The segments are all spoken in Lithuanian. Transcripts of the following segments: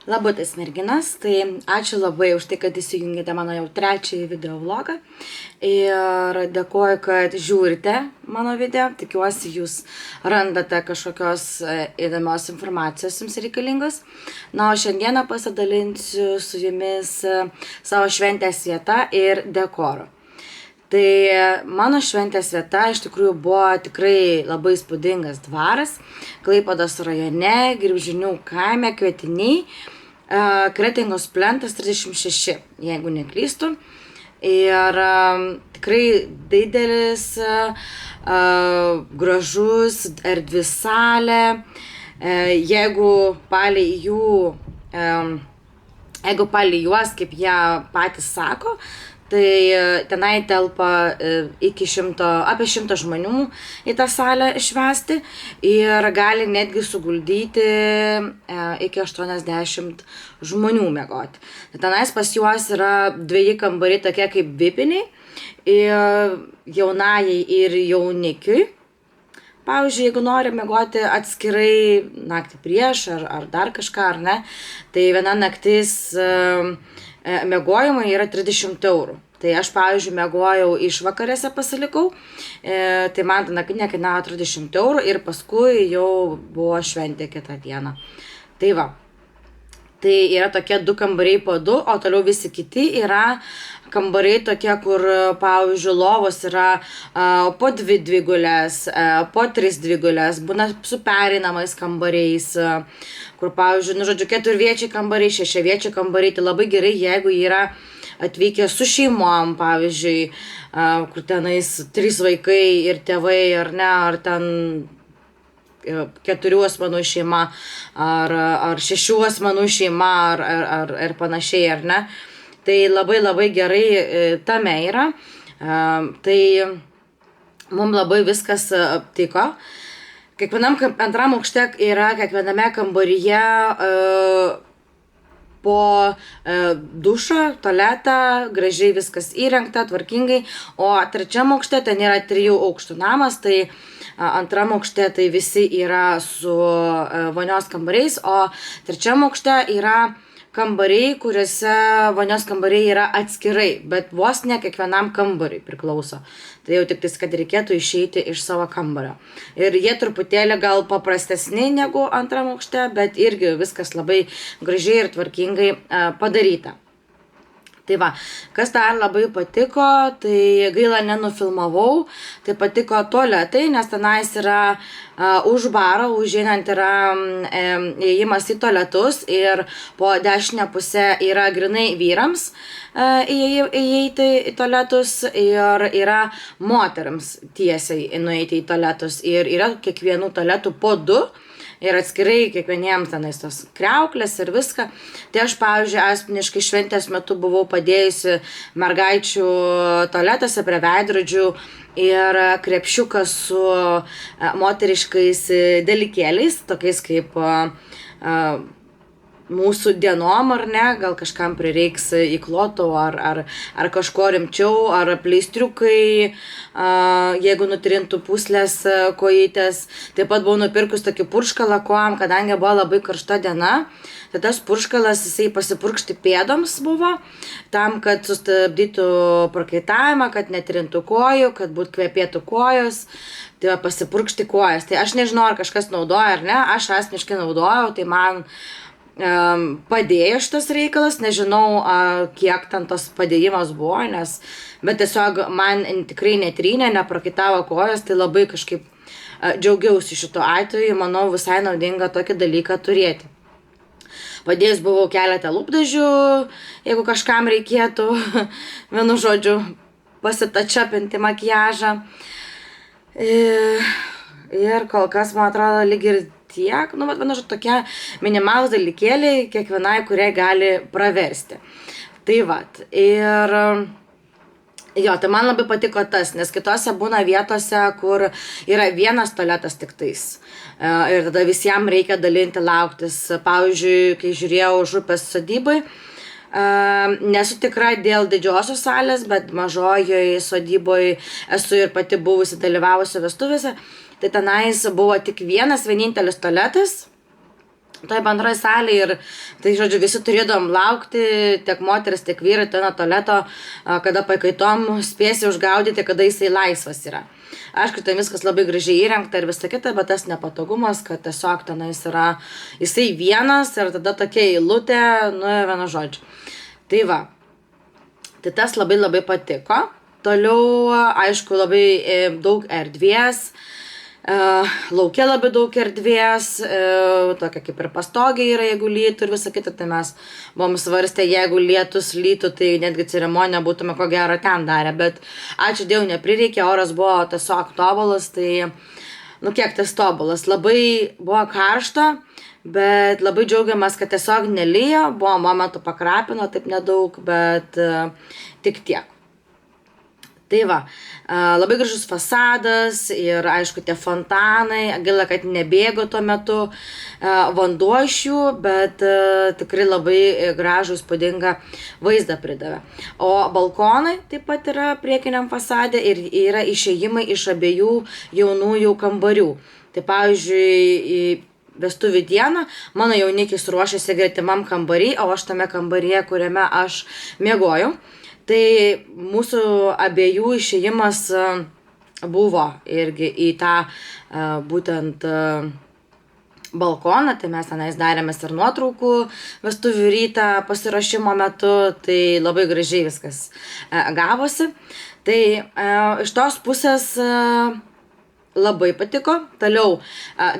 Labutis merginas, tai ačiū labai už tai, kad įsijungėte mano jau trečiąjį video vlogą ir dėkoju, kad žiūrite mano video, tikiuosi jūs randate kažkokios įdomios informacijos jums reikalingos. Na, o šiandieną pasidalinsiu su jumis savo šventės vieta ir dekoru. Tai mano šventės vieta iš tikrųjų buvo tikrai labai įspūdingas dvaras, Klaipėdos rajone, Gribžinių kaime, Kvietiniai, Kretingos plentas 36, jeigu neklystu. Ir tikrai didelis, gražus, erdvi salė. Jeigu palei juos, kaip jie patys sako, tai tenai telpa apie 100 žmonių į tą salę švęsti ir gali netgi suguldyti iki 80 žmonių miegoti. Tenais pas juos yra 2 kambariai tokie kaip vipiniai, jaunajai ir jaunikiui. Pavyzdžiui, jeigu nori miegoti atskirai naktį prieš ar dar kažką, ar ne, tai viena naktis miegojimai yra 30 eurų. Tai aš, pavyzdžiui, miegojau išvakarėse pasilikau, tai man ta naktinė kainavo 30 eurų ir paskui jau buvo šventė kitą dieną. Tai va, tai yra tokie 2 kambariai po 2, o toliau visi kiti yra kambariai tokie, kur, pavyzdžiui, lovos yra po 2 dvigulės, po 3 dvigulės, būna su pereinamais kambariais, kur, pavyzdžiui, 4-viečiai kambariai, 6-viečiai kambariai, tai labai gerai, jeigu yra atvykę su šeimom, pavyzdžiui, kur tenais 3 vaikai ir tėvai, ar ne, ar ten 4 asmenų šeima, ar 6 asmenų šeima, ar panašiai, ar ne. Tai labai gerai tame yra. Tai mums labai viskas tiko. Kiekvienam antram aukšte yra kiekviename kambaryje po dušą, tualetą, gražiai viskas įrengta, tvarkingai. O 3 aukšte ten yra 3 aukštų namas, tai antram aukšte tai visi yra su vonios kambariais, o 3 aukšte yra kambariai, kuriuose vonios kambariai yra atskirai, bet vos ne kiekvienam kambariui priklauso. Tai jau tik tais, kad reikėtų išeiti iš savo kambario. Ir jie truputėlį gal paprastesni negu antram aukšte, bet irgi viskas labai gražiai ir tvarkingai padaryta. Tai va, kas dar labai patiko, tai gaila nenufilmavau, tai patiko tualetai, nes tenais yra už baro, užeinant yra įėjimas į tualetus ir po dešinę pusę yra grinai vyrams įeiti į tualetus ir yra moteriams tiesiai nueiti į tualetus ir yra kiekvienų tualetų po 2. Ir atskirai kiekvieniems tenais tos kriauklės ir viską. Tai aš, pavyzdžiui, asmeniškai šventės metu buvau padėjusi mergaičių tualetuose prie veidrodžių ir krepšiuką su moteriškais dalykėliais, tokiais kaip mūsų dienom, ar ne, gal kažkam prireiks įklotų ar kažko rimčiau, ar pleistriukai, jeigu nutrintų pūslės kojytės. Taip pat buvau nupirkus tokį purškalą kojom, kadangi buvo labai karšta diena. Tai tas purškalas, jisai pasipurkšti pėdoms buvo, tam, kad sustabdytų prakaitavimą, kad netrintų kojų, kad būt kvepėtų kojos, tai pasipurkšti kojas. Tai aš nežinau, ar kažkas naudoja ar ne, aš asmeniškai naudojau, tai man padėjo šitas reikalas, nežinau, kiek ten tos padėjimas buvo, bet tiesiog man tikrai netrynė, neprakaitavo kojos, tai labai kažkaip džiaugiausi šito atveju, manau visai naudinga tokį dalyką turėti. Padėjus buvau keletą lūpdažių, jeigu kažkam reikėtų, vienu žodžiu, pasitačiapinti makiažą. Ir kol kas, man atrodo, lyg ir tiek, bet vienu žodžiu, tokie minimalūs dalykėliai kiekvienai, kurie gali praversti. Tai vat, ir jo, tai man labai patiko tas, nes kitose būna vietose, kur yra vienas tualetas tik tais. Ir tada visiems reikia dalinti lauktis. Pavyzdžiui, kai žiūrėjau Župės sodybai, nesu tikra dėl didžiosios salės, bet mažojoje sodyboje esu ir pati buvusi dalyvavusi vestuvėse. Tai tenais buvo tik vienintelis tualetas toj bendroj salėje ir tai, žodžiu, visi turėdom laukti, tiek moteris, tiek vyrai, nuo tualeto, kada pakaitom spėsi užgaudyti, kada jisai laisvas yra. Aišku, tai viskas labai gražiai įrengta ir visa kita, bet tas nepatogumas, kad tiesiog tenais yra jisai vienas ir tada tokia eilutė, vienu žodžiu. Tai va, tai tas labai labai patiko. Toliau, aišku, labai daug erdvės. Lauke labai daug erdvės, tokia kaip ir pastogė yra, jeigu lytų ir visa kita, tai mes buvom svarstę, jeigu lietus lytų, tai netgi ceremoniją būtume ko gero ten darę, bet ačiū Dievui neprireikė, oras buvo tiesiog tobulas, tai, kiek tas tobulas, labai buvo karšta, bet labai džiaugiamės, kad tiesiog nelyjo, buvo momentų pakrapino, taip nedaug, bet tik tiek. Tai va, labai gražus fasadas ir aišku tie fontanai, gaila, kad nebėgo tuo metu vanduo iš jų, bet tikrai labai gražų įspūdingą vaizdą pridavė. O balkonai taip pat yra priekiniam fasade ir yra išėjimai iš abiejų jaunųjų kambarių. Tai pavyzdžiui, vestuvių dieną mano jaunikis ruošėsi gretimam kambarį, o aš tame kambaryje, kuriame aš miegojau. Tai mūsų abiejų išėjimas buvo irgi į tą būtent balkoną, tai mes tenais darėmės ir nuotraukų vestuvių rytą pasiruošimo metu, tai labai gražiai viskas gavosi. Tai iš tos pusės labai patiko. Toliau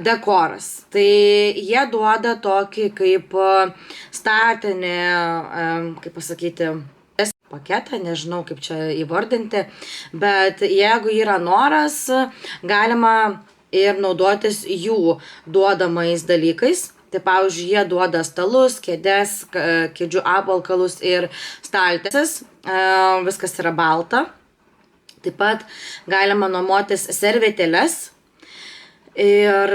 dekoras. Tai jie duoda tokį kaip statinį, kaip pasakyti, paketą, nežinau kaip čia įvardinti, bet jeigu yra noras, galima ir naudotis jų duodamais dalykais. Tai pavyzdžiui, jie duoda stalus, kėdes, kėdžių apvalkalus ir staltieses, viskas yra balta. Taip pat galima nuomotis servetėles ir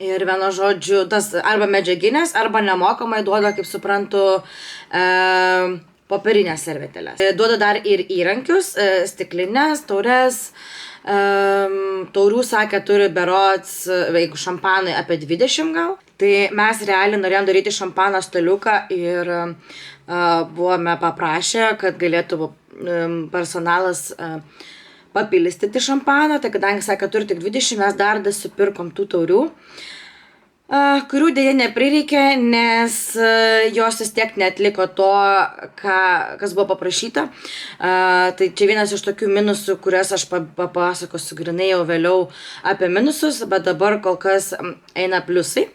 vienu žodžiu, tas arba medžiaginės, arba nemokamai duoda, kaip suprantu, popierinės servetėlės. Duoda dar ir įrankius, stiklinės, taures. Taurių, sakė, turi berods, jeigu šampanai, apie 20 gal. Tai mes realiai norėjom daryti šampaną staliuką ir buvome paprašę, kad galėtų personalas papilstyti šampaną, tai kadangi sakė, turi tik 20, mes dar dasipirkom tų taurių, kurių dėja neprireikė, nes jos vis tiek neatliko to, kas buvo paprašyta. Tai čia vienas iš tokių minusų, kurias aš papasakosiu grinai jau vėliau apie minusus, bet dabar kol kas eina pliusai.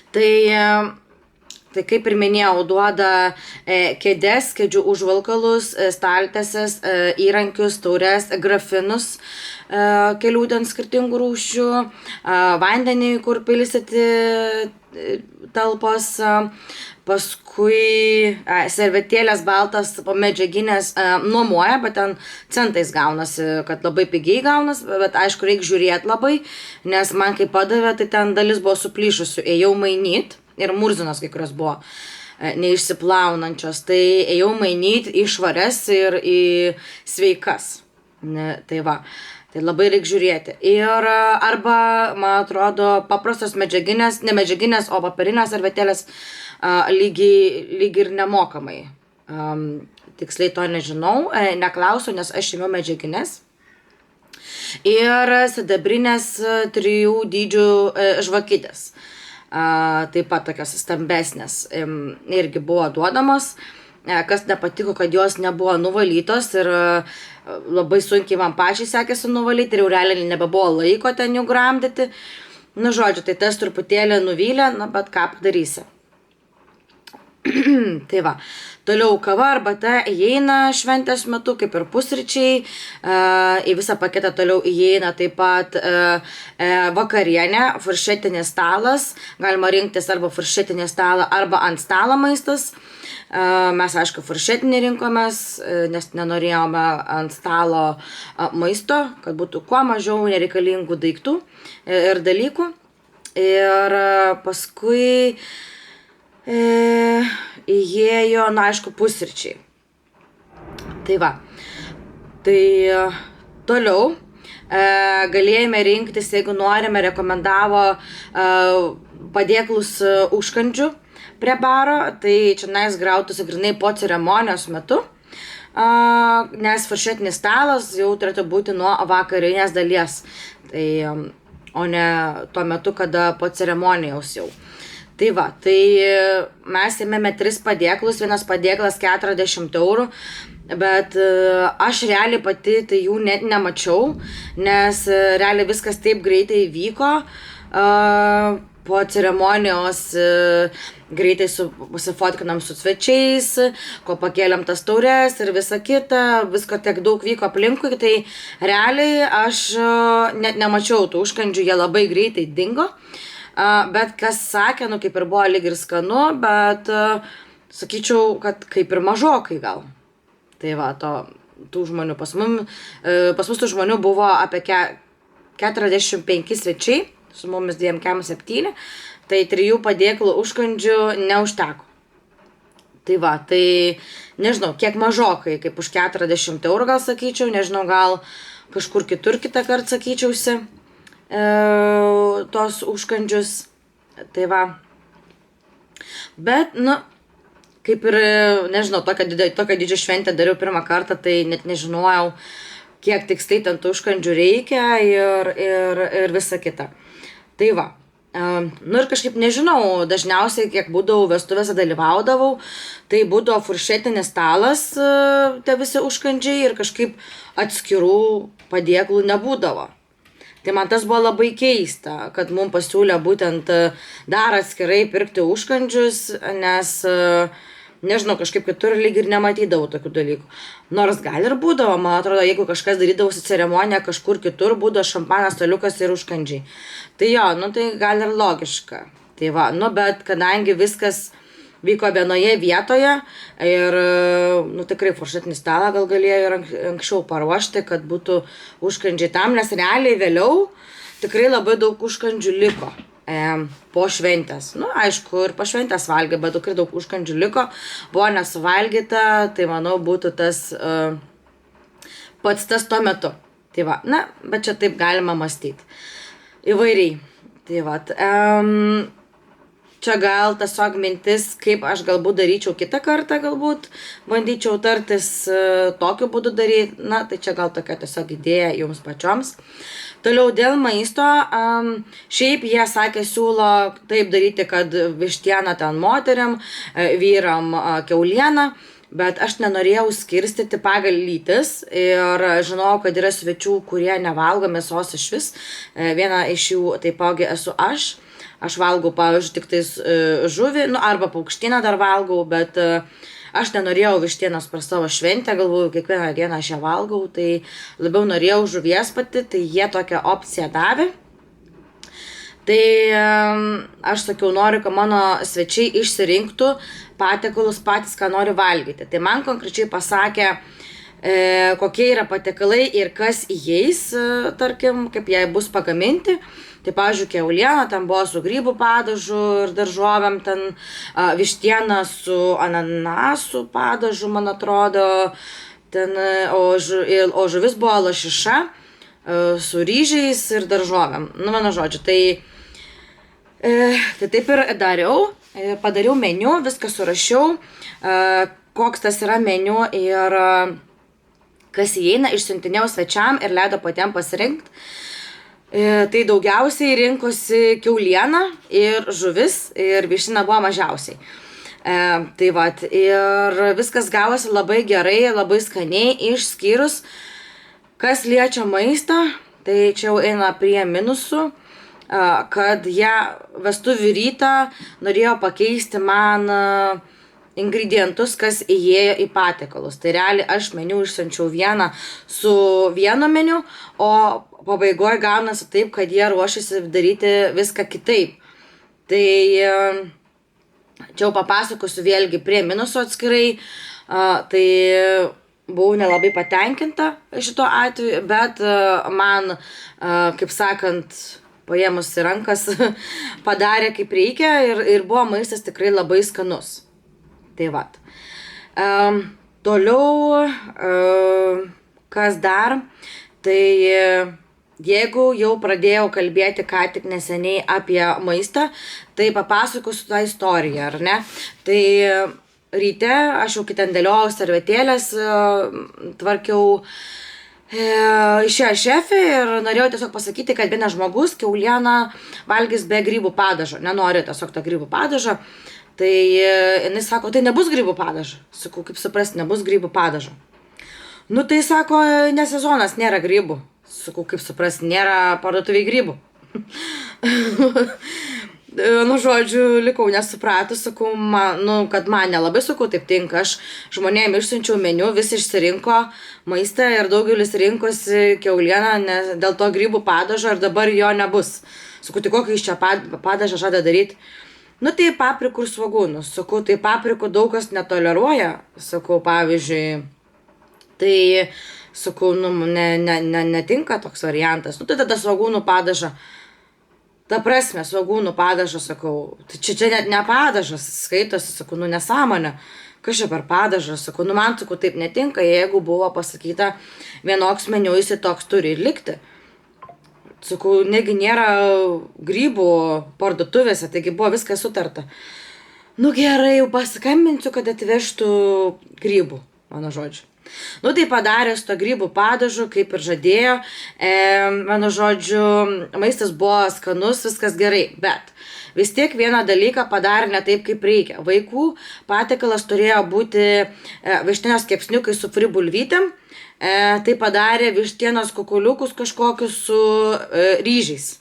Tai kaip ir minėjau, duoda kėdes, kėdžių užvalkalus, staltieses, įrankius, taures, grafinus kelių ten skirtingų rūšių, vandenį, kur pilstyti talpos, paskui servetėlės baltas po medžiaginės nuomoja, bet ten centais gaunasi, kad labai pigiai gaunas, bet aišku, reikia žiūrėti labai, nes man kai padavė, tai ten dalis buvo suplyšusių, ėjau mainyti. Ir murzinos kai kurios buvo neišsiplaunančios, tai ėjau mainyti į švarias ir į sveikas. Tai va, tai labai reikia žiūrėti. Ir arba, man atrodo, paprastos medžiaginės, ne medžiaginės, o papirinės servetėlės lygiai ir nemokamai. Tiksliai to nežinau, neklausiu, nes aš ėmiau medžiaginės. Ir sidabrinės 3 dydžių žvakytės. Taip pat tokios stambesnės irgi buvo duodamos, kas nepatiko, kad jos nebuvo nuvalytos ir labai sunkiai man pačiai sekėsi nuvalyti ir jau realiai nebebuvo laiko ten jų gramdyti. Žodžiu, tai tas truputėlį nuvylė, bet ką padarysi. Tai va, toliau kava arbata įeina šventės metu, kaip ir pusryčiai, į visą paketą toliau įeina taip pat vakarienė, furšetinis stalas, galima rinktis arba furšetinį stalą, arba ant stalo maistas. Mes, aišku, furšetinį rinkomės, nes nenorėjome ant stalo maisto, kad būtų kuo mažiau nereikalingų daiktų ir dalykų. Ir paskui įėjo, aišku, pusryčiai. Tai va, tai toliau galėjome rinktis, jeigu norime, rekomendavo padėklus užkandžių prie baro, tai čia grautųsi grynai po ceremonijos metu, nes furšetinis stalas jau turėtų būti nuo vakarinės dalies, tai, o ne tuo metu, kada po ceremonijos jau. Tai va, tai mes ėmėme 3 padėklus, vienas padėklas 40 eurų, bet aš realiai pati tai jų net nemačiau, nes realiai viskas taip greitai vyko. Po ceremonijos greitai pasifotkinam su svečiais, ko pakėlėm tas taures ir visa kita, visko tiek daug vyko aplinkui, tai realiai aš net nemačiau tų užkandžių, jie labai greitai dingo, bet kas sakė, kaip ir buvo lyg ir skanu, bet sakyčiau, kad kaip ir mažokai gal. Tai va, tų žmonių pas mus tų žmonių buvo apie 45 svečiai, su mumis 7, tai 3 padėklų užkandžių neužteko. Tai va, tai nežinau, kiek mažokai, kaip už 40 eurų gal sakyčiau, nežinau, gal kažkur kitur kitą kartą sakyčiausi tos užkandžius. Tai va. Bet, kaip ir, nežinau, tokią didžią šventę dariau pirmą kartą, tai net nežinojau, kiek tiksliai ten tų užkandžių reikia ir visa kita. Tai va, ir kažkaip nežinau, dažniausiai, kiek būdavau vestuvėse dalyvaudavau, tai būdavo furšetinis stalas, tie visi užkandžiai ir kažkaip atskirų padėklų nebūdavo. Tai man tas buvo labai keista, kad mums pasiūlė būtent dar atskirai pirkti užkandžius, nes nežinau, kažkaip kitur lyg ir nematydavau tokių dalykų. Nors gal ir būdavo, man atrodo, jeigu kažkas darydavosi ceremoniją kažkur kitur, būdavo šampanas, staliukas ir užkandžiai. Tai jo, tai gal ir logiška. Tai va, bet kadangi viskas vyko vienoje vietoje ir, tikrai furšetinį stalą gal galėjo ir anksčiau paruošti, kad būtų užkandžiai tam, nes realiai vėliau tikrai labai daug užkandžių liko. Po šventės. Aišku, ir po šventės valgė, bet tikrai daug užkandžių liko, buvo nesuvalgyta, tai manau būtų tas pats tas tuo metu. Tai va, bet čia taip galima mąstyti. Įvairiai. Tai va, čia gal tiesiog mintis, kaip aš galbūt daryčiau kitą kartą, galbūt bandyčiau tartis tokiu būdu daryti, tai čia gal tokia tiesiog idėja jums pačioms. Toliau dėl maisto, šiaip jie sakė, siūlo taip daryti, kad vištieną ten moteriam, vyram kiaulieną, bet aš nenorėjau skirstyti pagal lytis ir žinau, kad yra svečių, kurie nevalgo mėsos išvis. Viena iš jų taipogi esu aš. Aš valgau, pavyzdžiui, tik tais žuvį, arba paukštieną dar valgau, bet aš nenorėjau vištienos per savo šventę, galvoju, kiekvieną dieną aš ją valgau, tai labiau norėjau žuvies pati, tai jie tokią opciją davė. Tai aš sakiau, noriu, kad mano svečiai išsirinktų patiekalus patys, ką nori valgyti. Tai man konkrečiai pasakė, kokie yra patiekalai ir kas įeis, tarkim, kaip jie bus pagaminti. Tai, pavyzdžiui, kiauliena, ten buvo su grybų padažu ir daržovėm, ten vištiena su ananasų padažu, man atrodo, ten, o žuvis buvo lašiša su ryžiais ir daržovėm. Mano žodžiu, tai taip ir dariau, padariau meniu, viską surašiau, koks tas yra meniu ir kas įeina, išsiuntinėjau svečiam ir leido patiem pasirinkti. Tai daugiausiai rinkosi kiaulieną ir žuvis ir viština buvo mažiausiai. Tai va, ir viskas gavosi labai gerai, labai skaniai, išskyrus, kas liečia maistą, tai čia jau eina prie minusų, kad jie vestuvių rytą norėjo pakeisti man ingredientus, kas įėjo į patiekalus. Tai realiai aš meniu išsiunčiau vieną su vienu meniu, o pabaigoje gaunasi taip, kad jie ruošiasi daryti viską kitaip. Tai čia jau papasakosiu vėlgi prie minuso atskirai, tai buvau nelabai patenkinta šito atveju, bet man, kaip sakant, paėmus į rankas, padarė kaip reikia ir buvo maistas tikrai labai skanus. Tai vat. Toliau, kas dar, Tai jeigu jau pradėjau kalbėti ką tik neseniai apie maistą, tai papasakosiu tą istoriją, ar ne? Tai ryte aš jau ten dėliojau servetėlės, tvarkiau, išėjo šefė ir norėjau tiesiog pasakyti, kad vienas žmogus kiaulieną valgys be grybų padažo, nenori tiesiog to grybų padažo. Tai jinai sako, tai nebus grybų padažo. Sakau, kaip suprasti, nebus grybų padažo. Nu tai sako, ne sezonas, nėra grybų. Sakau, kaip suprasti, nėra parduotuviai grybų. Nu, žodžiu, likau nesupratus, sakau, kad man nelabai, sakau, taip tinka. Aš žmonėm išsiunčiau meniu, visi išsirinko maistą ir daugelis rinkosi kiaulieną dėl to grybų padažo ir dabar jo nebus. Sakau, tai kokį iš čia padažą žada daryti? Nu, tai paprikų ir svogūnų. Sakau, tai paprikų daug kas netoleruoja. Sakau, pavyzdžiui, tai, sakau, netinka toks variantas. Nu, tai tada svogūnų padažą. Ta prasme, svogūnų padažą, sakau, tai čia net ne padažas skaitosi, sakau, nesąmonė. Kas čia per padažą, sakau, man, sakau, taip netinka, jeigu buvo pasakyta vienoks meniu, jis toks turi ir likti. Sakau, negi nėra grybų parduotuvėse, taigi buvo viskas sutarta. Nu gerai, jau paskambinsiu, kad atvežtų grybų, mano žodžiu. Nu tai padarė su to grybų padažu, kaip ir žadėjo, mano žodžiu, maistas buvo skanus, viskas gerai, bet vis tiek vieną dalyką padarė ne taip, kaip reikia. Vaikų patiekalas turėjo būti vištienos kepsniukai su fri bulvytėm, tai padarė vištienos kukuliukus kažkokius su ryžiais.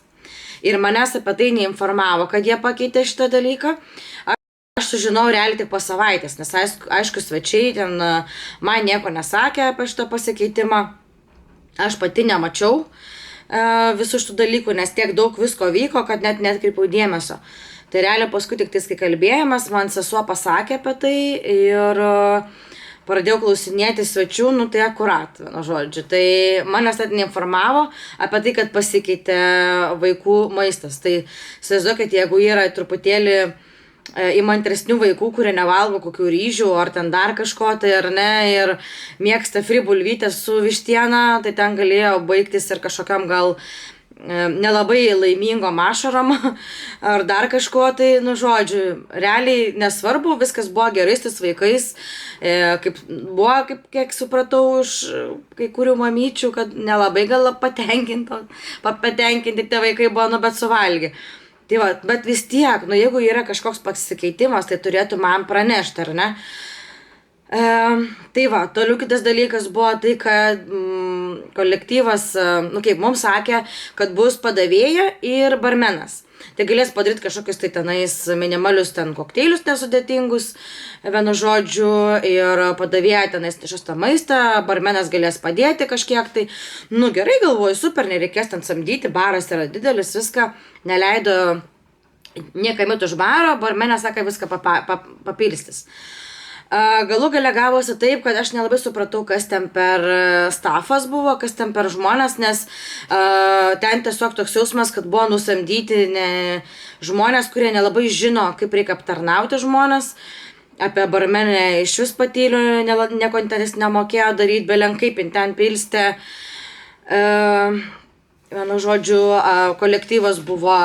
Ir manęs apie tai neinformavo, kad jie pakeitė šitą dalyką. Aš sužinau realiai tik po savaitės, nes aišku svečiai ten man nieko nesakė apie šitą pasikeitimą. Aš pati nemačiau visų šitų dalykų, nes tiek daug visko vyko, kad net netkreipiau dėmesio. Tai realiai paskui tik kai kalbėjimas, man sesuo pasakė apie tai ir pradėjau klausinėti svečių, nu tai akurat, vienu žodžiu. Tai manęs net neinformavo apie tai, kad pasikeitė vaikų maistas. Tai įsivaizduokit, jeigu yra truputėlį įmantresnių vaikų, kurie nevalgo kokių ryžių ar ten dar kažko, tai ar ne, ir mėgsta fri bulvytės su vištiena, tai ten galėjo baigtis ir kažkokiam gal nelabai laimingom ašarom ar dar kažko, tai, nu, žodžiu, realiai nesvarbu, viskas buvo gerai su tais vaikais, kiek supratau iš kai kurių mamyčių, kad nelabai gal patenkinti tie vaikai buvo, nu, bet suvalgė. Tai va, bet vis tiek, nu jeigu yra kažkoks pasikeitimas, tai turėtų man pranešti, ar ne? Tai va, toliau kitas dalykas buvo tai, kad kolektyvas, nu kaip mums sakė, kad bus padavėja ir barmenas. Tai galės padaryti kažkokius tai tenais minimalius ten kokteilius nesudėtingus, vienu žodžiu, ir padavėja tenais nešas tą maistą, barmenas galės padėti kažkiek tai. Nu gerai, galvoju, super, nereikės ten samdyti, baras yra didelis, viską neleido niekam iš baro, barmenas sako viską papilstis. Galų gale gavosi taip, kad aš nelabai supratau, kas ten per stafas buvo, kas ten per žmonės, nes ten tiesiog toks jausmas, kad buvo nusamdyti žmonės, kurie nelabai žino, kaip reikia aptarnauti žmonės. Apie barmenę iš vis patylių nieko nemokėjo daryti, belenkaip ten pilstė. Vienu žodžiu, kolektyvas buvo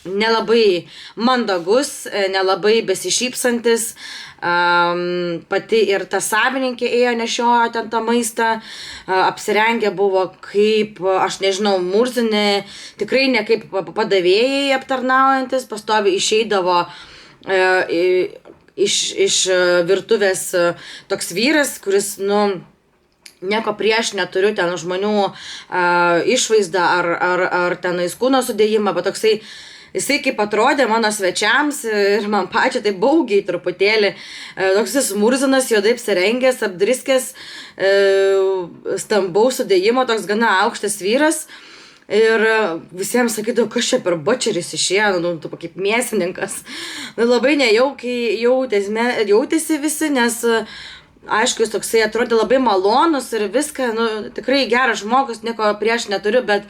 nelabai mandagus, nelabai besišypsantis. Pati ir ta savininkė ėjo nešiojo ten tą maistą, apsirengę buvo kaip, aš nežinau, murzinė, tikrai ne kaip padavėjai aptarnaujantis, pastoviai išeidavo iš virtuvės toks vyras, kuris, nu, nieko prieš neturiu ten žmonių išvaizdą ar tenais kūno sudėjimą, bet toksai jisai kaip atrodė mano svečiams ir man pačiai tai baugiai truputėlį, toks murzinas, juodai apsirengęs, apdriskęs, stambaus sudėjimo, toks gana aukštas vyras. Ir visiems sakydavo, kas čia per bočeris išėjo, nu, kaip mėsininkas. Nu, labai nejaukiai jautėsi visi, nes aišku, jis toksai atrodė labai malonus ir viską, nu, tikrai geras žmogus, nieko prieš neturiu, bet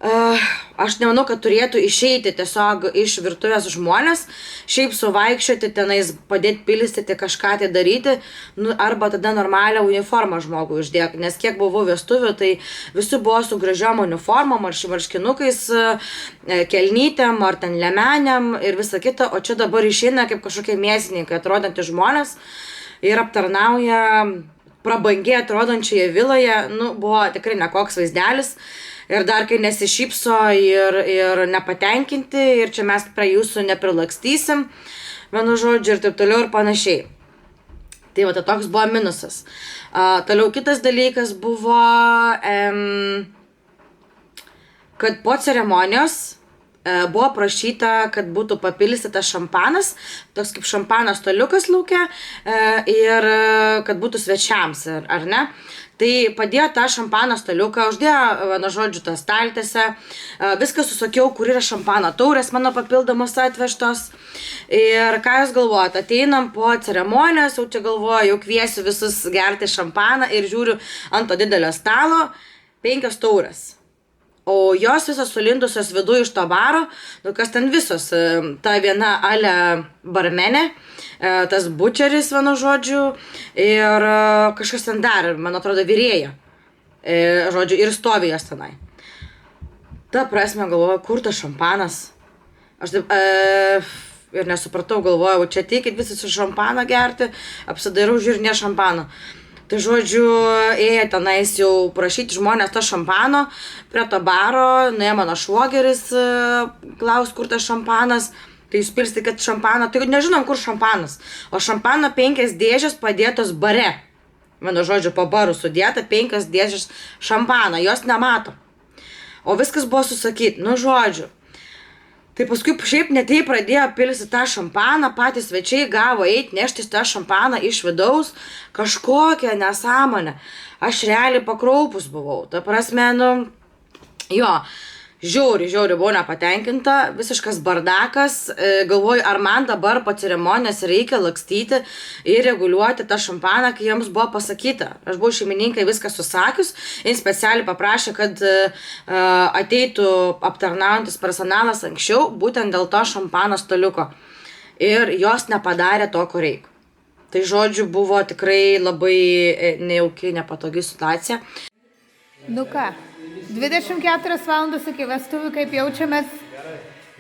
Aš nemanau, kad turėtų išeiti tiesiog iš virtuvės žmonės, šiaip suvaikščioti, tenais padėti pilstyti, kažką tai daryti, nu, arba tada normalią uniformą žmogui uždėk. Nes kiek buvau vestuvių, tai visi buvo su gražiom uniformom, ar marškinukais, kelnytėm, ar ten lemenėm ir visa kita, o čia dabar išeina kaip kažkokie mėsininkai, atrodantys žmonės ir aptarnauja prabangiai atrodančioje viloje, nu, buvo tikrai nekoks vaizdelis. Ir dar kai nesišypso ir nepatenkinti, ir čia mes prie jūsų neprilakstysim, vienu žodžiu, ir taip toliau ir panašiai. Tai va, tai toks buvo minusas. Toliau kitas dalykas buvo, kad po ceremonijos buvo prašyta, kad būtų papilstytas šampanas, toks kaip šampanas staliukas lauke, ir kad būtų svečiams, ar ne. Tai padėjo tą šampano staliuką, uždėjo, vienu žodžiu, tą staltiesę, viską susakiau, kur yra šampano taurės mano papildomos atvežtos. Ir ką jūs galvojate, ateinam po ceremonijos, jau čia galvoju, jau kviesiu visus gerti šampaną ir žiūriu ant to didelio stalo 5 taurės. O jos visos sulindusios viduje iš to baro, nu kas ten visos, ta viena ale barmenė, tas bučeris, vienu žodžiu, ir kažkas ten dar, man atrodo, virėja, žodžiu, ir stovi jos tenai. Ta prasme galvoju, kur tas šampanas? Aš taip, ir nesupratau, galvojau, čia teikit visi su šampaną gerti, apsidairau, žiūrė, ne šampano. Tai žodžiu, ėjo tenais jau prašyti žmonės to šampano prie to baro, nuėjo mano švogeris, klaus, kur tas šampanas, tai jūs pilstykit šampaną, tai nežinom, kur šampanas. O šampano 5 dėžės padėtos bare. Vienu žodžiu, po barų sudėta 5 dėžės šampano, jos nemato. O viskas buvo susakyti, nu žodžiu. Tai paskui šiaip netai pradėjo pilsti tą šampaną, patys svečiai gavo eiti, neštis tą šampaną iš vidaus, kažkokią nesąmonę. Aš realiai pakraupus buvau, ta prasme, nu, jo, žiauriai buvau nepatenkinta, visiškas bardakas, galvoju, ar man dabar po ceremonijos reikia lakstyti ir reguliuoti tą šampaną, kai jiems buvo pasakyta. Aš buvau šeimininkai viską susakius, jie specialiai paprašė, kad ateitų aptarnaujantis personalas anksčiau, būtent dėl to šampano staliuko. Ir jos nepadarė to, ko reikia. Tai žodžiu, buvo tikrai labai nejauki, nepatogi situacija. Nu ką? 24 valandas iki vestuvių, kaip jaučiamės?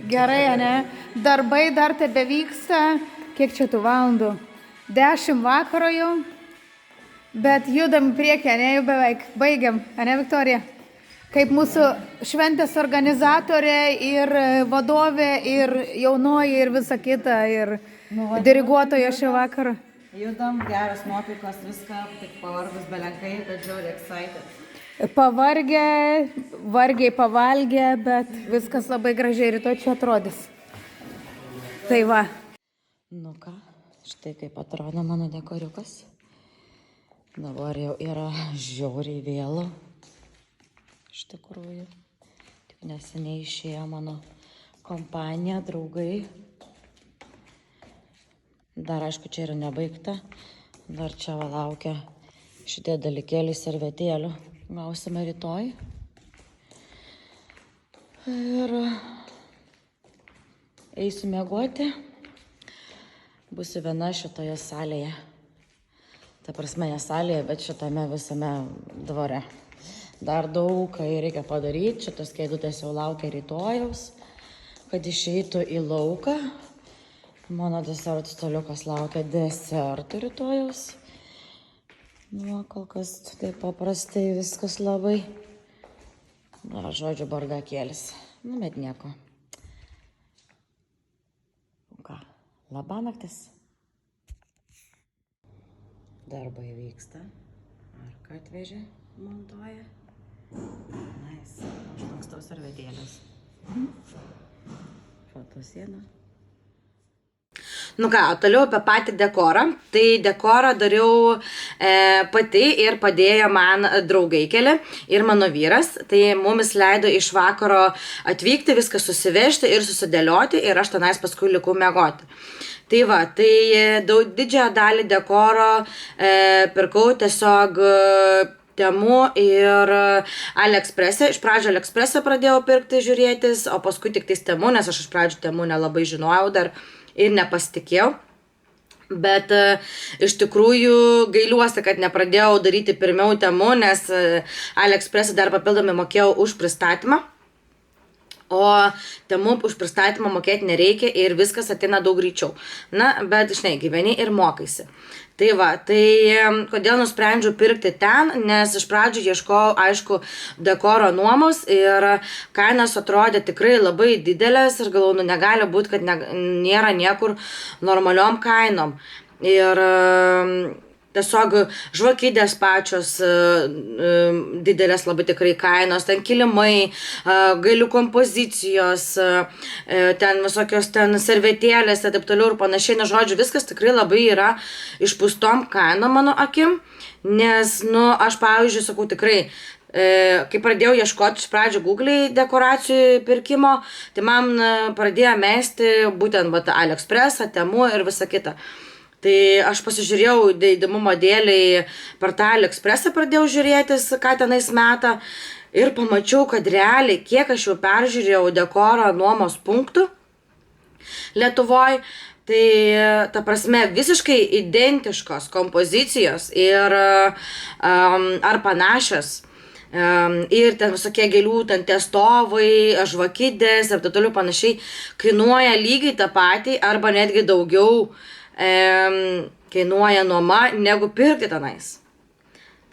Gerai, ane? Darbai dar tebe vyksta. Kiek čia tų valandų? 10 vakaro jau. Bet judam į priekį, ane? Jau beveik baigiam, ane, Viktorija? Kaip mūsų šventės organizatorė ir vadovė ir jaunoji ir visa kita ir diriguotoja šio vakaro. Judam, geras nuotaikos, viską, tik pavargus belenkai, bet žiauriai excited. Pavargę, vargiai pavalgę, bet viskas labai gražiai rytoj čia atrodys. Tai va. Nu ką, štai kaip atrodo mano dekoriukas. Dabar jau yra žiauriai vėlu. Iš tikrųjų. Tik neseniai išėjo mano kompanija, draugai. Dar aišku, čia yra nebaigta. Dar čia va laukia šitie dalykėliai servetėlių. Gausime rytoj. Ir eisiu miegoti. Būsiu viena šitoje salėje. Ta prasme, ne salėje, bet šitame visame dvare. Dar daug, kai reikia padaryti. Šitos kėdutės jau laukia rytojaus, kad išeitų į lauką. Mano desertų staliukas laukia desertų rytojaus. Nu, kol kas taip paprastai viskas labai. Na, žodžiu, bardakėlis. Nu, bet nieko. Ką, labanaktis? Darbai vyksta. Arka atvežė, montuoja. Nice. Aš lankstau servetėlės. Fotosiena. Nu ką, toliau apie patį dekorą. Tai dekorą dariau pati ir padėjo man draugai keli ir mano vyras. Tai mumis leido iš vakaro atvykti, viską susivežti ir susidėlioti ir aš tenais paskui likau miegoti. Tai va, tai didžiąją dalį dekoro pirkau tiesiog Temu ir AliExpress'e. Iš pradžio AliExpress'e pradėjau pirkti, žiūrėtis, o paskui tik tais Temu, nes aš iš pradžio Temu nelabai žinojau dar ir nepasitikėjau. Bet iš tikrųjų gailiuosi, kad nepradėjau daryti pirmiau Temu, nes AliExpress'e dar papildomai mokėjau už pristatymą. O Temu už pristatymą mokėti nereikia ir viskas ateina daug greičiau. Na, bet žinai, gyveni ir mokaisi. Tai va, tai kodėl nusprendžiau pirkti ten, nes iš pradžių ieškojau, aišku, dekoro nuomos ir kainos atrodė tikrai labai didelės ir galvoju, negali būti, kad nėra niekur normaliom kainom. Ir tiesiog žvakidės pačios didelės labai tikrai kainos, ten kilimai, gailių kompozicijos, ten visokios ten servetėlės ir taip toliau ir panašiai. Na, žodžiu, viskas tikrai labai yra išpūstom kainom mano akim, nes, aš pavyzdžiui, sakau tikrai, kai pradėjau ieškoti iš pradžių Google'ai dekoracijų pirkimo, tai man pradėjo mesti būtent AliExpress'ą, Temu ir visa kita. Tai aš pasižiūrėjau įdomumo dėliai per tą AliExpress'ą pradėjau žiūrėtis, ką tenais meta ir pamačiau, kad realiai, kiek aš jau peržiūrėjau dekoro nuomos punktų Lietuvoj, tai ta prasme visiškai identiškos kompozicijos ir ar panašios. Ir ten visokie gėlių, ten testovai, žvakidės ir taip toliau panašiai kainuoja lygiai tą patį arba netgi daugiau kainuoja nuoma negu pirkti tenais.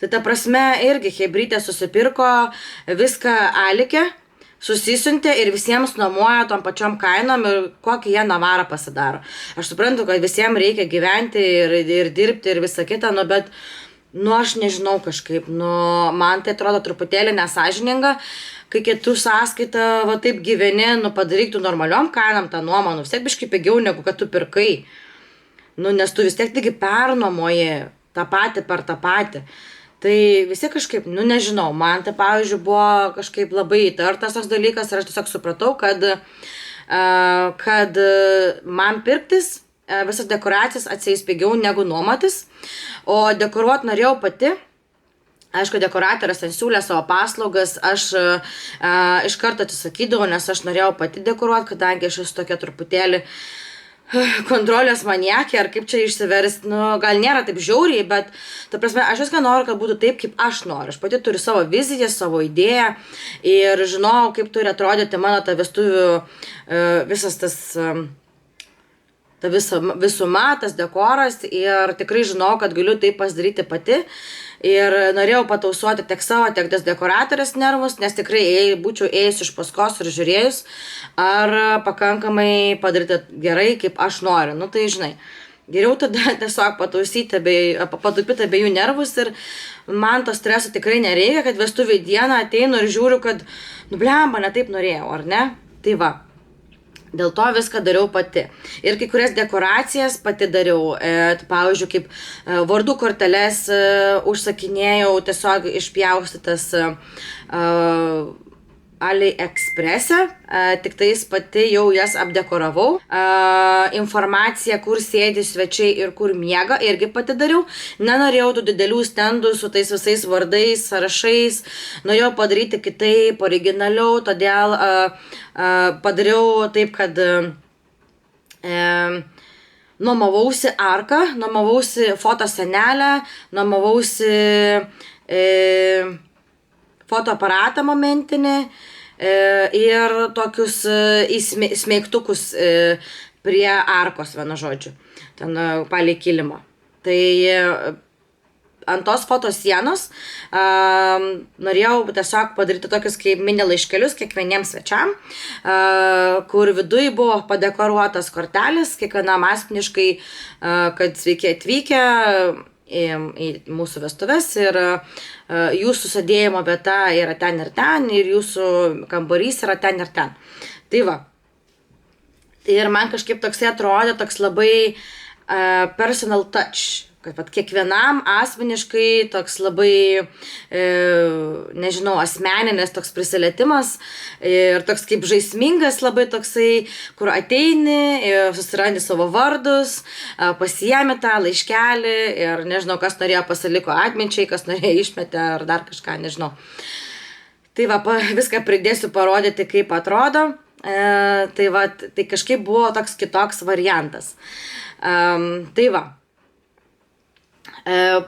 Tai ta prasme irgi hebrytė susipirko viską Alikė, susisiuntė ir visiems nuomoja tom pačiom kainom ir kokį jie navarą pasidaro. Aš suprantu, kad visiems reikia gyventi ir dirbti ir visa kita, bet aš nežinau kažkaip, man tai atrodo truputėlį nesąžininga, kai kitų sąskaitą va taip gyveni, padaryk tu normaliom kainom tą nuomą, vis tiek biškai pigiau negu kad tu pirkai. Nes tu vis tiek taigi pernuomoji tą patį per tą patį. Tai visi kažkaip, nežinau, man tai pavyzdžiui buvo kažkaip labai įtartas toks dalykas ir aš tiesiog supratau, kad man pirktis visas dekoracijas atsieis pigiau negu nuomotis, o dekoruoti norėjau pati. Aišku, dekoratorės ten siūlė savo paslaugas, aš iš karto atsisakydavau, nes aš norėjau pati dekoruoti, kadangi aš esu tokia truputėlį kontrolės maniakė, ar kaip čia išsiversti, gal nėra taip žiauriai, bet, ta prasme, aš viską noriu, kad būtų taip, kaip aš noriu. Aš pati turiu savo viziją, savo idėją ir žinau, kaip turi atrodyti mano ta vestuvių visas tas, ta visuma, tas dekoras ir tikrai žinau, kad galiu tai pasidaryti pati. Ir norėjau patausuoti tiek savo, tiek tas dekoratorės nervus, nes tikrai būčiau ėjus iš paskos ir žiūrėjus, ar pakankamai padaryti gerai, kaip aš noriu. Tai žinai, geriau tada tiesiog pataupyti abiejų nervus ir man to streso tikrai nereikia, kad vestuvių dieną ateinu ir žiūriu, kad, blemba, ne taip norėjau, ar ne? Tai va. Dėl to viską dariau pati. Ir kai kurias dekoracijas pati dariau. Pavyzdžiui, kaip vardų korteles užsakinėjau, tiesiog išpjaustytas AliExpress'e, tik tais pati jau jas apdekoravau. Informaciją, kur sėdi svečiai ir kur miega, irgi pati dariau. Nenorėjau tų didelių stendų su tais visais vardais, sąrašais. Norėjau padaryti kitaip, originaliau, todėl padariau taip, kad nuomavausi arką, nuomavausi fotosenelę, nuomavausi fotoaparatą momentinį ir tokius smeigtukus prie arkos, vienu žodžiu, ten palei kilimą. Tai ant tos fotosienos norėjau tiesiog padaryti tokius kaip mini laiškelius kiekvieniem svečiam, kur viduj buvo padekoruotas kortelis, kiekvienam asmeniškai, kad sveiki atvykę į mūsų vestuves ir jūsų sėdėjimo vieta yra ten ir jūsų kambarys yra ten ir ten. Tai va. Ir man kažkaip toksai atrodė toks labai personal touch. kad kiekvienam asmeniškai toks labai, nežinau, asmeninis toks prisilietimas ir toks kaip žaismingas labai toksai, kur ateini ir susirandi savo vardus, pasiemi tą laiškelį ir nežinau, kas norėjo pasiliko atminčiai, kas norėjo išmetė ar dar kažką, nežinau. Tai va, viską pridėsiu parodyti, kaip atrodo. Tai kažkaip buvo toks kitoks variantas. Tai va.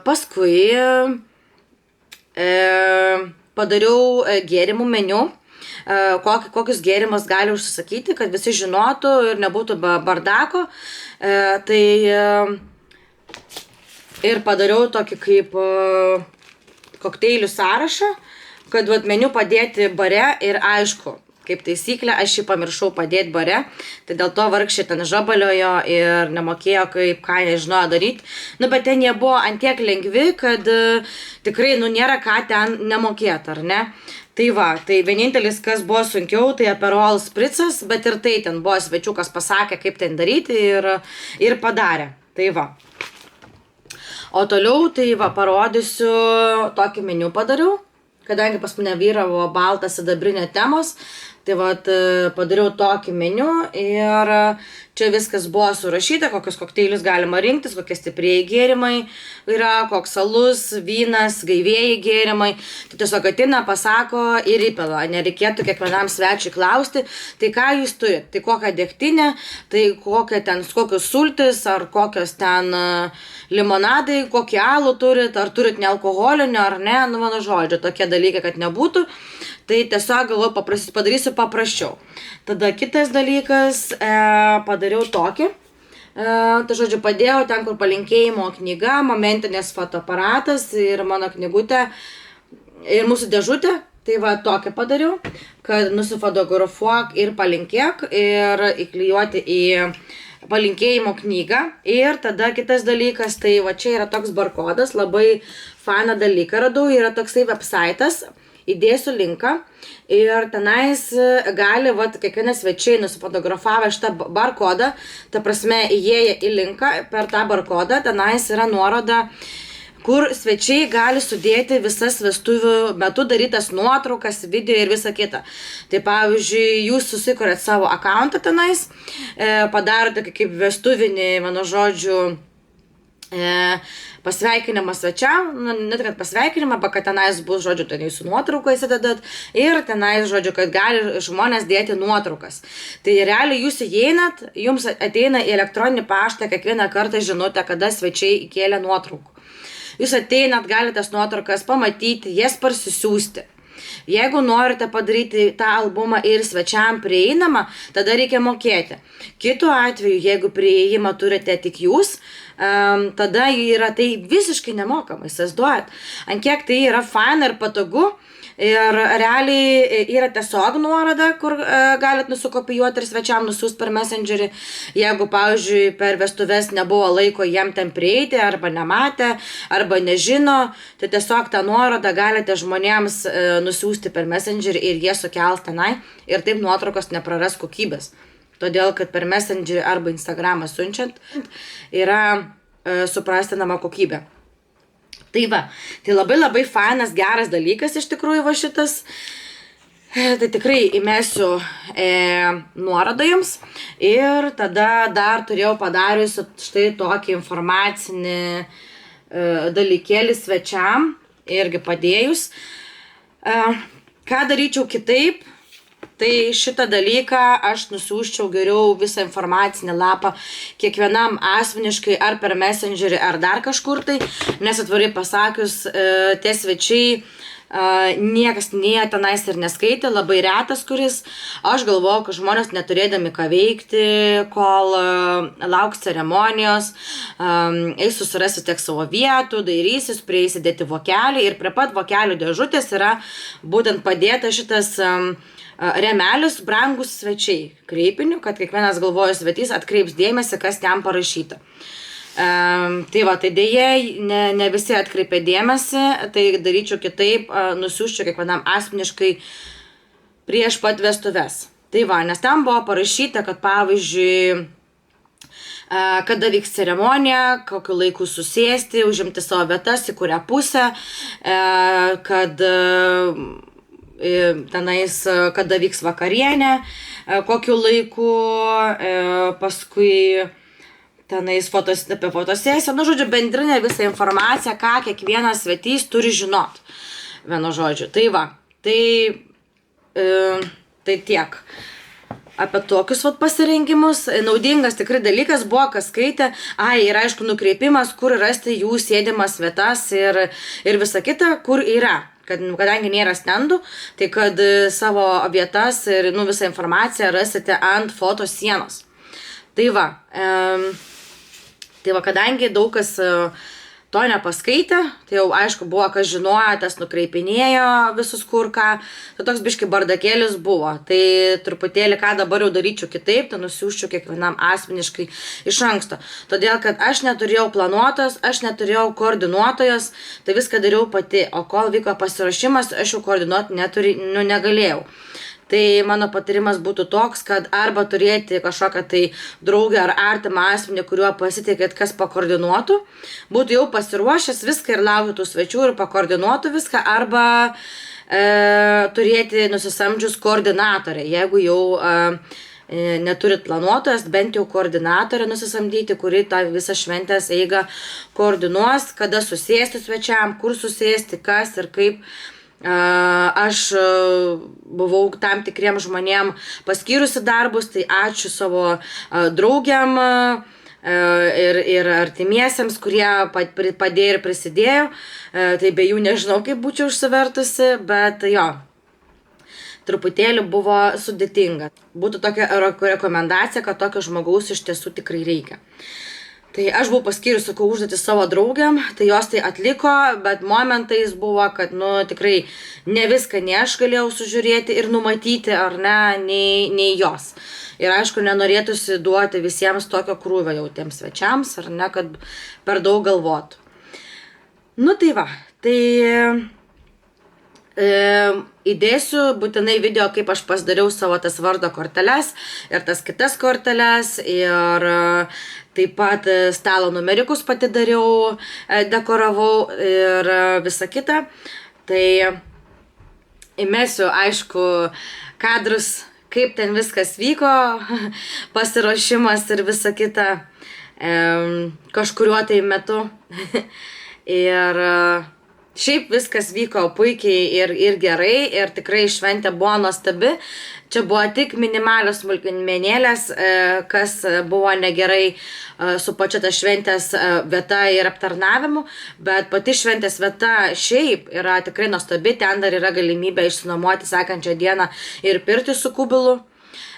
Paskui padariau gėrimų meniu, kokius gėrimus gali užsisakyti, kad visi žinotų ir nebūtų bardako. Tai ir padariau tokį kaip kokteilių sąrašą, kad meniu padėti bare ir aišku. Kaip taisyklė, aš jį pamiršau padėti bare, tai dėl to vargšė ten žabaliojo ir nemokėjo, ką nežinojo daryti. Bet ten jie buvo antiek lengvi, kad tikrai, nėra ką ten nemokėti, ar ne? Tai va, tai vienintelis, kas buvo sunkiau, tai Aperol Spritzas, bet ir tai ten buvo svečiukas pasakė, kaip ten daryti ir padarė. Tai va. O toliau, tai va, parodysiu, tokį meniu padariau, kadangi pas mane vyravo baltas sidabrinė temos. Tai vat, padariau tokį meniu ir čia viskas buvo surašyta, kokius kokteilius galima rinktis, kokie stiprieji gėrimai yra, koks alus, vynas, gaivieji gėrimai. Tai tiesiog ateina, pasako ir įpila. Nereikėtų kiekvienam svečiui klausti, tai ką jūs turite, tai kokią degtinę, tai kokius sultis, ar kokios ten limonadai, kokį alų turit, ar turit nealkoholinio, ar ne, mano žodžio, tokie dalykai, kad nebūtų. Tai tiesiog galvoju, padarysiu paprasčiau. Tada kitas dalykas, padariau tokį. Tai žodžiu, padėjau ten, kur palinkėjimo knyga, momentinės fotoaparatas ir mano knygutė ir mūsų dėžutė. Tai va, tokį padariau, kad nusifotografuok ir palinkėk ir įklijuoti į palinkėjimo knygą. Ir tada kitas dalykas, tai va čia yra toks barkodas, labai faną dalyką radau, yra toksai websaitas. Įdėsiu linką ir tenais gali, kiekvienas svečiai nusifotografavę šitą barkodą, ta prasme, įėję į linką per tą barkodą, tenais yra nuoroda, kur svečiai gali sudėti visas vestuvių metu darytas nuotraukas, video ir visa kita. Tai pavyzdžiui, jūs susikuriat savo akauntą tenais, padarote kaip vestuvinį, mano žodžiu, pasveikinimą svečiam, net kad pasveikinimą, kad tenais bus, žodžiu, ten jūsų nuotrauką įsidedat ir tenais, žodžiu, kad gali žmonės dėti nuotraukas. Tai realiai jūs įeinat, jums ateina į elektroninį paštą kiekvieną kartą žinutę, kada svečiai įkėlė nuotraukų. Jūs ateinat, galite tas nuotraukas pamatyti, jas parsisiųsti. Jeigu norite padaryti tą albumą ir svečiam prieinamą, tada reikia mokėti. Kitu atveju, jeigu prieimą turite tik jūs, tada yra tai visiškai nemokamai, įsivaizduojat. Ant kiek tai yra faina ir patogu ir realiai yra tiesiog nuoroda, kur galit nusikopijuoti ir svečiam nusiųsti per Messengerį. Jeigu, pavyzdžiui, per vestuves nebuvo laiko jiem ten prieiti, arba nematė, arba nežino, tai tiesiog tą nuorodą galite žmonėms nusiųsti per Messengerį ir jie sukels tenai ir taip nuotraukos nepraras kokybės. Todėl, kad per Messengerį arba Instagramą siunčiant yra suprastinama kokybė. Tai va, tai labai fainas, geras dalykas iš tikrųjų va šitas. Tai tikrai įmesiu nuorodą jums ir tada dar turėjau padariusi štai tokį informacinį dalykėlį svečiam irgi padėjus. Ką daryčiau kitaip? Tai šitą dalyką aš nusiųsčiau geriau visą informacinį lapą kiekvienam asmeniškai ar per Messengerį ar dar kažkur tai, nes atvirai pasakius, tie svečiai niekas nie tenais ir neskaitė, labai retas kuris. Aš galvojau, kad žmonės neturėdami ką veikti, kol lauks ceremonijos, eis susirasti tiek savo vietų, dairysis, prieisi dėti vokelį ir prie pat vokelių dėžutės yra būtent padėta šitas remelis brangus svečiai kreipiniu, kad kiekvienas galvojus svetys atkreips dėmesį, kas ten parašyta. Tai va, tai dėja, ne visi atkreipė dėmesį, tai daryčiau kitaip, nusiųsčiau kiekvienam asmeniškai prieš pat vestuves. Tai va, nes ten buvo parašyta, kad pavyzdžiui, kada vyks ceremonija, kokiu laiku susėsti, užimti savo vietas, į kurią pusę, kad tenais, kada vyks vakarienė, kokiu laiku, paskui tenais apie fotosesiją, žodžiu, bendrinę visą informaciją, ką kiekvienas svetys turi žinot. Vienu žodžiu. Tai va, tai tiek. Apie tokius pasirinkimus. Naudingas tikrai dalykas buvo, kas skaitė. Ir aišku, nukreipimas, kur rasti jų sėdimas vietas ir visa kita, kur yra. Kadangi nėra stendų, tai kad savo vietas ir visą informaciją rasite ant fotosienos. Tai va, kadangi daug kas to nepaskaitė, tai jau aišku buvo, kas žinojo, tas nukreipinėjo visus kur ką, tai toks biški bardakėlis buvo. Tai truputėlį ką dabar jau daryčiau kitaip, tai nusiųsčiau kiekvienam asmeniškai iš anksto. Todėl, kad aš neturėjau planuotojos, aš neturėjau koordinuotojos, tai viską dariau pati, o kol vyko pasiruošimas, aš jau koordinuoti negalėjau. Tai mano patarimas būtų toks, kad arba turėti kažkokią tai draugę ar artimą asmenį, kuriuo pasitikėt, kas pakoordinuotų, būtų jau pasiruošęs viską ir lauktų tų svečių ir pakoordinuotų viską, arba turėti nusisamdžius koordinatorę, jeigu jau neturit planuotojas, bent jau koordinatorę nusisamdyti, kuri tą visą šventės eigą koordinuos, kada susėsti svečiam, kur susėsti, kas ir kaip. Aš buvau tam tikriem žmonėm paskyrusi darbus, tai ačiū savo draugiam ir artimiesiems, kurie padėjo ir prisidėjo. Tai be jų nežinau, kaip būčiau užsivertusi, bet jo, truputėlį buvo sudėtinga. Būtų tokia rekomendacija, kad tokio žmogaus iš tiesų tikrai reikia. Tai aš buvau paskyrus, sakau, užduotį savo draugiam, tai jos tai atliko, bet momentais buvo, kad, tikrai ne viską nei aš galėjau sužiūrėti ir numatyti, ar ne, nei jos. Ir aišku, nenorėtųsi duoti visiems tokio krūvio jau tiems svečiams, ar ne, kad per daug galvotų. Tai va, įdėsiu būtinai video, kaip aš pasidariau savo tas vardo korteles ir tas kitas korteles ir taip pat stalo numerikus pati dariau, dekoravau ir visa kita. Tai įmesiu, aišku, kadrus, kaip ten viskas vyko, pasiruošimas ir visa kita kažkuriuo tai metu. Ir šiaip viskas vyko puikiai ir gerai ir tikrai šventė buvo nuostabi. Čia buvo tik minimalios smulkmenėlės, kas buvo negerai su pačia ta šventės vieta ir aptarnavimu, bet pati šventės vieta šiaip yra tikrai nuostabi, ten dar yra galimybė išsinuomoti sekančią dieną ir pirtį su kubilu.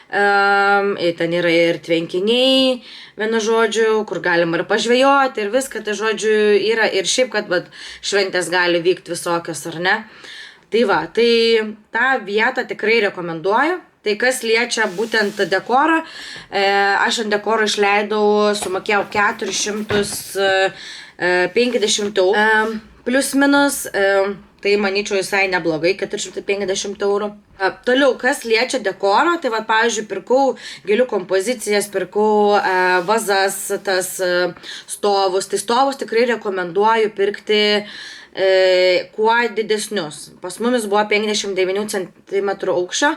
Ten yra ir tvenkiniai, vienu žodžiu, kur galima ir pažvejoti ir viską, tai žodžiu yra ir šiaip, kad šventės gali vykti visokios ar ne. Tai va, tai tą vietą tikrai rekomenduoju. Tai kas liečia būtent dekorą, aš ant dekoro išleidau, sumokėjau 450 eurų, plius minus, tai manyčiau visai neblogai, 450 eurų. Toliau, kas liečia dekorą, tai pavyzdžiui, pirkau gėlių kompozicijas, pirkau vazas, tas stovus. Tai stovus tikrai rekomenduoju pirkti kuo didesnius. Pas mumis buvo 59 cm aukščio,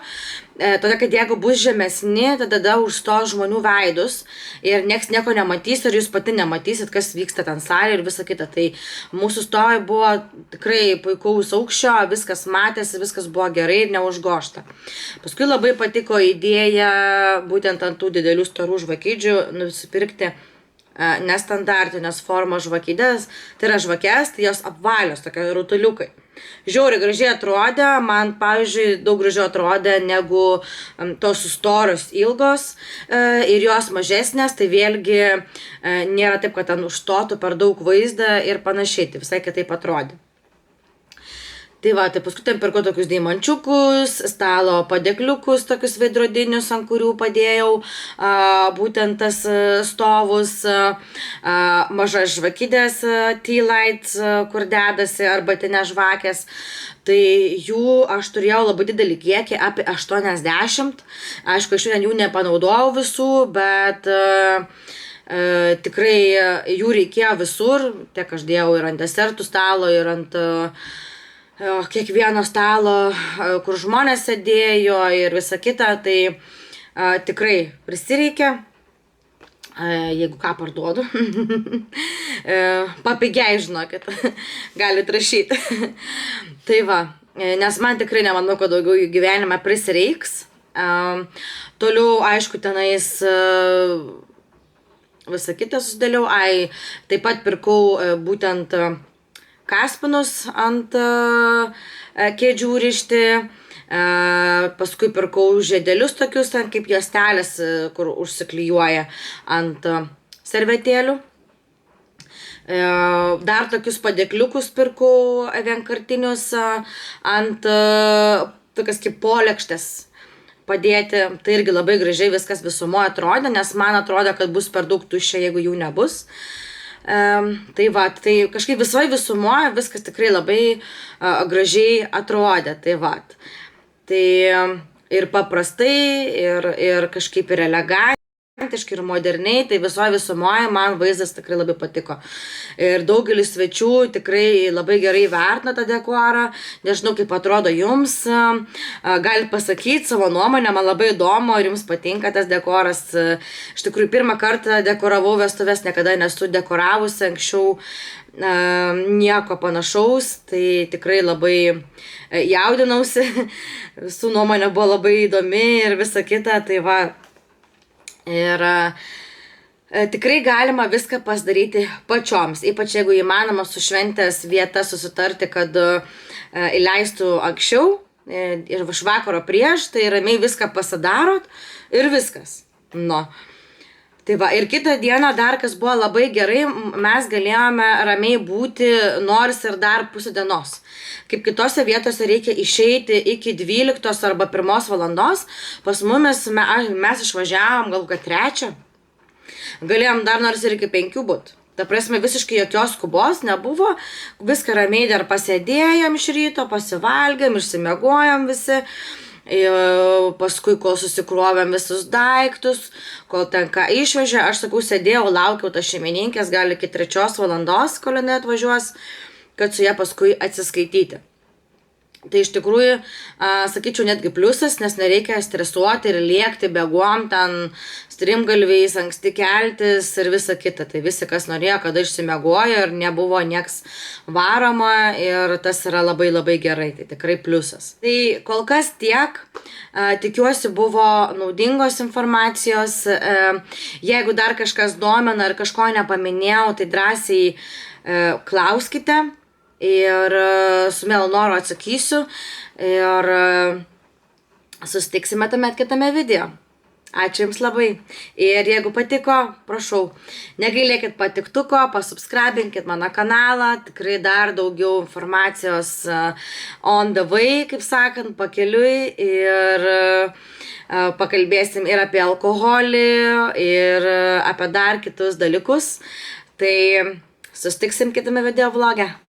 todėl kad jeigu bus žemesni, tada užstos žmonių veidus ir nieks nieko nematys ir jūs pati nematysit, kas vyksta ten salėje ir visa kita. Tai mūsų stovai buvo tikrai puikaus aukščio, viskas matėsi, viskas buvo gerai ir neužgošta. Paskui labai patiko idėja būtent ant tų didelių storų žvakidžių nusipirkti nestandartinės formos žvakidės, tai yra žvakės, tai jos apvalios, tokie rutuliukai. Žiauriai gražiai atrodė, man, pavyzdžiui, daug gražiau atrodė negu tos storos ilgos ir jos mažesnės, tai vėlgi nėra taip, kad ten užstotų per daug vaizdą ir panašiai, tai visai kitaip atrodė. Tai va, tai paskui ten pirkau tokius deimančiukus, stalo padėkliukus, tokius veidrodinius, ant kurių padėjau būtent tas stovus, mažas žvakidės, tea lights, kur dedasi, arbatinės žvakės. Tai jų aš turėjau labai didelį kiekį, apie 80. Aišku, aš šiandien jų nepanaudojau visų, bet Tikrai jų reikėjo visur, tiek aš dėjau ir ant desertų stalo, ir ant kiekvieno stalo, kur žmonės sėdėjo ir visa kita, tai tikrai prisireikia, jeigu ką parduodu. Papigiai, žinokit, galit rašyti. Tai va, nes man tikrai nemanau, kad daugiau jų gyvenime prisireiks. Toliau, aišku, tenais visą kitą susidėliau. Taip pat pirkau būtent kaspinus ant kėdžių rišti. Paskui pirkau žiedelius tokius, kaip juostelės, kur užsiklijuoja ant servetėlių. Dar tokius padėkliukus pirkau vienkartinius ant tokias kaip polėkštės padėti. Tai irgi labai gražiai viskas visumoje atrodė, nes man atrodo, kad bus per daug tuščia, jeigu jų nebus. Tai va, tai kažkaip visumoje viskas tikrai labai gražiai atrodė. Tai va, tai ir paprastai, ir kažkaip ir elegantiškai, ir moderniai, tai visumoje man vaizdas tikrai labai patiko. Ir daugelis svečių tikrai labai gerai vertino tą dekorą. Nežinau, kaip atrodo jums. Galite pasakyti savo nuomonę, man labai įdomu, ar jums patinka tas dekoras. Iš tikrųjų, pirmą kartą dekoravau vestuves, niekada nesu dekoravusi anksčiau nieko panašaus, tai tikrai labai jaudinausi. Visų nuomonė buvo labai įdomi ir visa kita, tai va. Ir tikrai galima viską pasidaryti pačioms, ypač jeigu įmanoma su šventės vieta susitarti, kad įleistų anksčiau ir vakaro prieš, tai ramiai viską pasidarot ir viskas. Tai va, ir kitą dieną dar, kas buvo labai gerai, mes galėjome ramiai būti nors ir dar pusę dienos. Kaip kitose vietose reikia išeiti iki 12 arba 1 valandos, pas mumis mes išvažiavom gal kad 3. Galėjom dar nors ir iki 5 būt. Ta prasme, visiškai jokios skubos nebuvo, viską ramiai dar pasėdėjom iš ryto, pasivalgėm, išsimiegojom visi. Paskui, kol susikrovėm visus daiktus, kol ten ką išvežė, aš sakau, sėdėjau, laukiau tas šeimininkės, gal iki 3 valandos, kol jinai atvažiuos, kad su ją paskui atsiskaityti. Tai iš tikrųjų, sakyčiau, netgi pliusas, nes nereikia stresuoti ir lėkti bėgom ten strimgalviais, anksti keltis ir visa kita. Tai visi, kas norėjo, kada išsimiegojo ir nebuvo nieks varoma ir tas yra labai labai gerai, tai tikrai pliusas. Tai kol kas tiek, tikiuosi buvo naudingos informacijos. Jeigu dar kažkas domina ar kažko nepaminėjau, tai drąsiai klauskite. Ir su mielu noru atsakysiu ir susitiksime tuomet kitame video. Ačiū Jums labai. Ir jeigu patiko, prašau, negailėkit patiktuko, pasubscribinkit mano kanalą, tikrai dar daugiau informacijos on the way, kaip sakant, pakeliui. Ir pakalbėsim ir apie alkoholį, ir apie dar kitus dalykus. Tai susitiksim kitame video vloge.